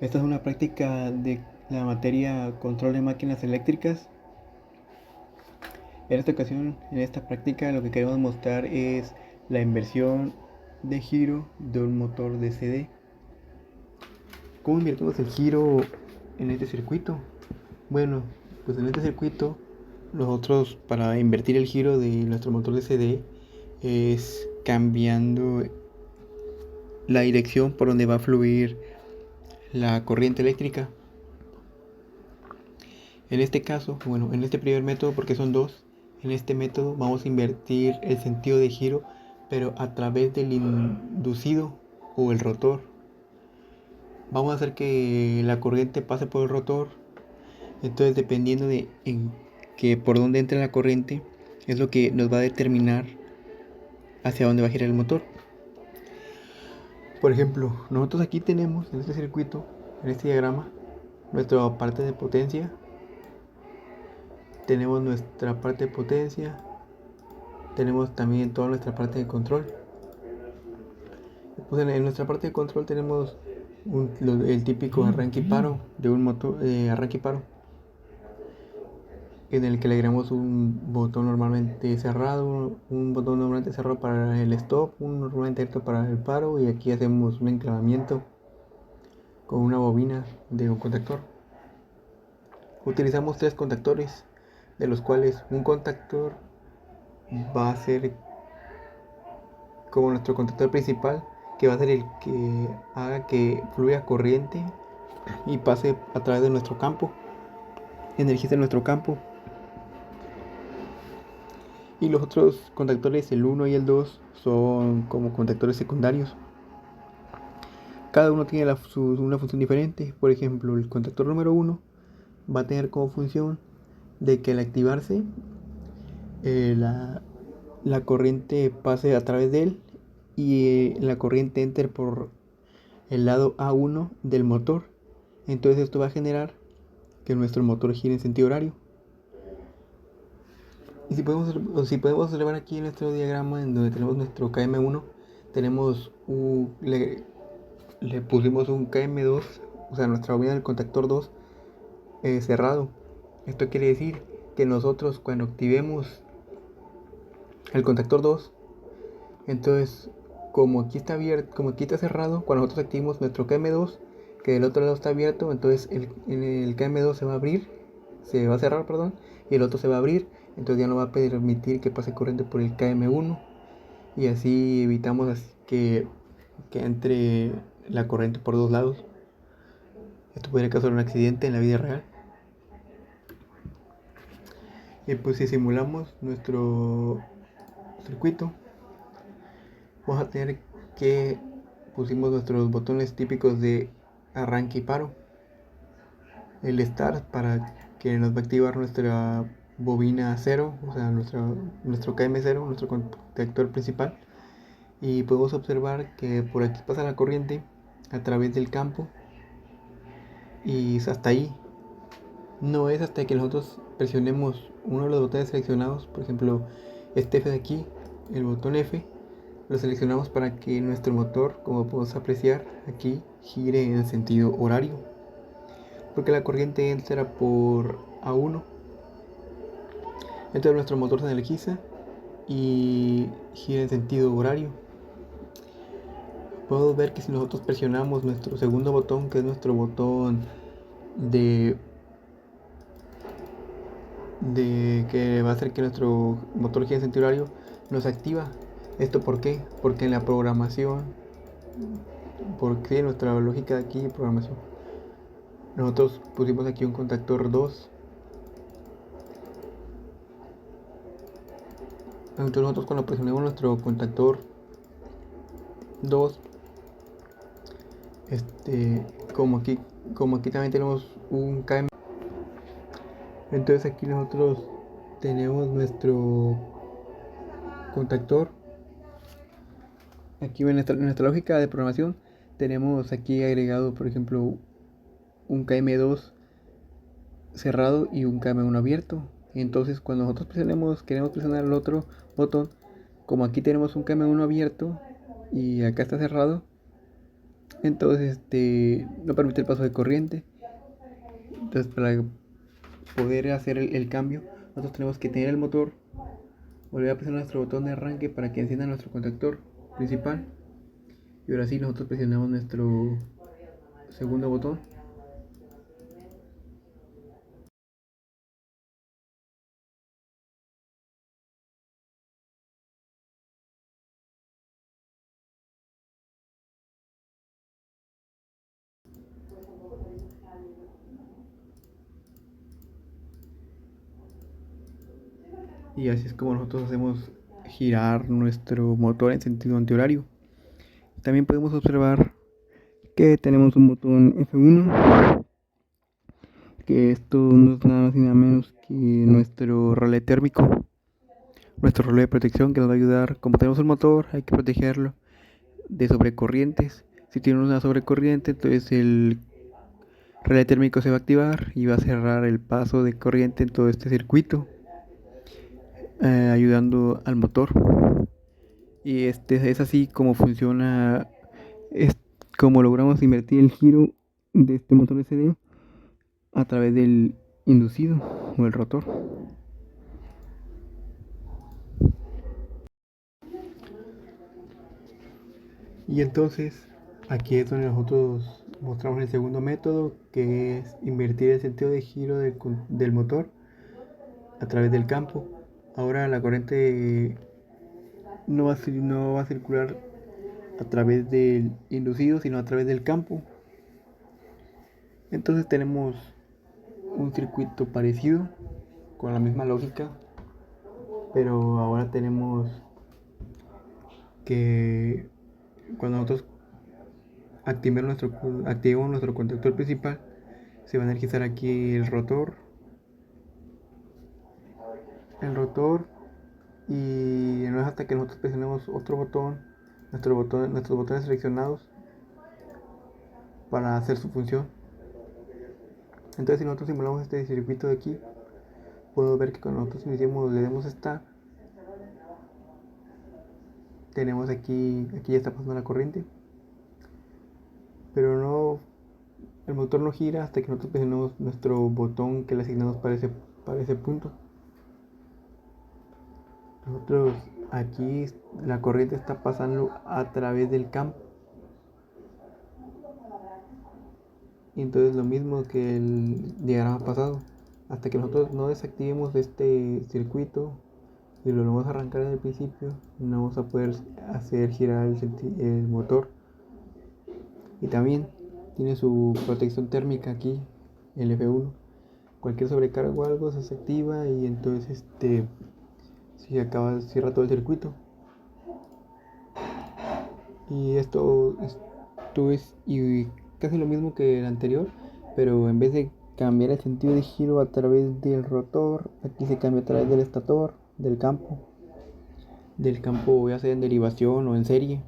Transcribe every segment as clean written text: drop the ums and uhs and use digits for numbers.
Esta es una práctica de la materia control de máquinas eléctricas. En esta ocasión, en esta práctica, lo que queremos mostrar es la inversión de giro de un motor de CD. ¿Cómo invertimos el giro en este circuito? Bueno, pues en este circuito, nosotros para invertir el giro de nuestro motor de CD es cambiando la dirección por donde va a fluir la corriente eléctrica. En este caso, bueno, en este primer método, porque son dos, en este método vamos a invertir el sentido de giro, pero a través del inducido o el rotor. Vamos a hacer que la corriente pase por el rotor. Entonces, dependiendo de que por dónde entre la corriente, es lo que nos va a determinar hacia dónde va a girar el motor. Por ejemplo, nosotros aquí tenemos en este circuito, en este diagrama, nuestra parte de potencia. Tenemos nuestra parte de potencia. Tenemos también toda nuestra parte de control. Pues en nuestra parte de control tenemos el típico arranque y paro de un motor, arranque y paro, en el que le agregamos un botón normalmente cerrado, un botón normalmente cerrado para el stop, un normalmente abierto para el paro, y aquí hacemos un enclavamiento con una bobina de un contactor. Utilizamos tres contactores, de los cuales un contactor va a ser como nuestro contactor principal, que va a ser el que haga que fluya corriente y pase a través de nuestro campo, energice nuestro campo. Y los otros contactores, el 1 y el 2, son como contactores secundarios. Cada uno tiene una función diferente. Por ejemplo, el contactor número 1 va a tener como función de que al activarse la corriente pase a través de él y la corriente entre por el lado A1 del motor. Entonces esto va a generar que nuestro motor gire en sentido horario. Y si podemos observar aquí en nuestro diagrama, en donde tenemos nuestro KM1, le pusimos un KM2, o sea, nuestra bobina del contactor 2 cerrado. Esto quiere decir que nosotros, cuando activemos el contactor 2, entonces, como aquí está abierto, como aquí está cerrado, cuando nosotros activemos nuestro KM2, que del otro lado está abierto, entonces el KM2 se va a cerrar, perdón, y el otro se va a abrir. Entonces ya no va a permitir que pase corriente por el KM1, y así evitamos que entre la corriente por dos lados. Esto podría causar un accidente en la vida real. Y pues si simulamos nuestro circuito, vamos a tener que pusimos nuestros botones típicos de arranque y paro. El start para que nos va a activar nuestra bobina 0, o sea, nuestro KM0, nuestro contactor principal. Y podemos observar que por aquí pasa la corriente a través del campo, y hasta ahí. No es hasta que nosotros presionemos uno de los botones seleccionados, por ejemplo este F de aquí, el botón F, lo seleccionamos para que nuestro motor, como podemos apreciar aquí, gire en sentido horario, porque la corriente entra por A1. Entonces nuestro motor se energiza y gira en sentido horario. Podemos ver que si nosotros presionamos nuestro segundo botón, que es nuestro botón de que va a hacer que nuestro motor gire en sentido horario, nos activa. ¿Esto por qué? Porque en la programación, porque nuestra lógica de aquí de programación, nosotros pusimos aquí un contactor 2. Entonces nosotros, cuando presionemos nuestro contactor 2, como aquí también tenemos un KM, entonces aquí nosotros tenemos nuestro contactor. Aquí en nuestra lógica de programación tenemos aquí agregado, por ejemplo, un KM2 cerrado y un KM1 abierto. Entonces cuando nosotros queremos presionar el otro botón, como aquí tenemos un KM1 abierto y acá está cerrado, Entonces no permite el paso de corriente. Entonces para poder hacer el cambio, nosotros tenemos que tener el motor, volver a presionar nuestro botón de arranque para que encienda nuestro contactor principal, y ahora sí nosotros presionamos nuestro segundo botón. Y así es como nosotros hacemos girar nuestro motor en sentido antihorario. También podemos observar que tenemos un botón F1, que esto no es nada más y nada menos que nuestro relé térmico, nuestro relé de protección, que nos va a ayudar. Como tenemos un motor, hay que protegerlo de sobrecorrientes. Si tiene una sobrecorriente, entonces el relé térmico se va a activar y va a cerrar el paso de corriente en todo este circuito, ayudando al motor. Y es así como funciona, es como logramos invertir el giro de este motor SD a través del inducido o el rotor. Y entonces aquí es donde nosotros mostramos el segundo método, que es invertir el sentido de giro del motor a través del campo. Ahora la corriente no va a circular a través del inducido, sino a través del campo. Entonces tenemos un circuito parecido, con la misma lógica, pero ahora tenemos que cuando nosotros activemos nuestro contactor principal, se va a energizar aquí el rotor, y no es hasta que nosotros presionemos otro botón, nuestros botones seleccionados para hacer su función. Entonces si nosotros simulamos este circuito de aquí, puedo ver que cuando nosotros le demos Start, tenemos aquí ya está pasando la corriente, pero el motor no gira hasta que nosotros presionemos nuestro botón que le asignamos para ese punto. Nosotros aquí la corriente está pasando a través del campo, y entonces lo mismo que el diagrama pasado, hasta que nosotros no desactivemos este circuito y lo vamos a arrancar en el principio, no vamos a poder hacer girar el motor. Y también tiene su protección térmica aquí, el F1. Cualquier sobrecarga o algo se desactiva, y entonces cierra todo el circuito. Y esto es casi lo mismo que el anterior, pero en vez de cambiar el sentido de giro a través del rotor, aquí se cambia a través del estator, del campo ya sea en derivación o en serie,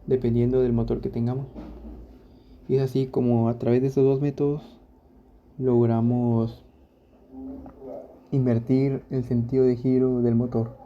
dependiendo del motor que tengamos. Y es así como a través de estos dos métodos logramos invertir el sentido de giro del motor.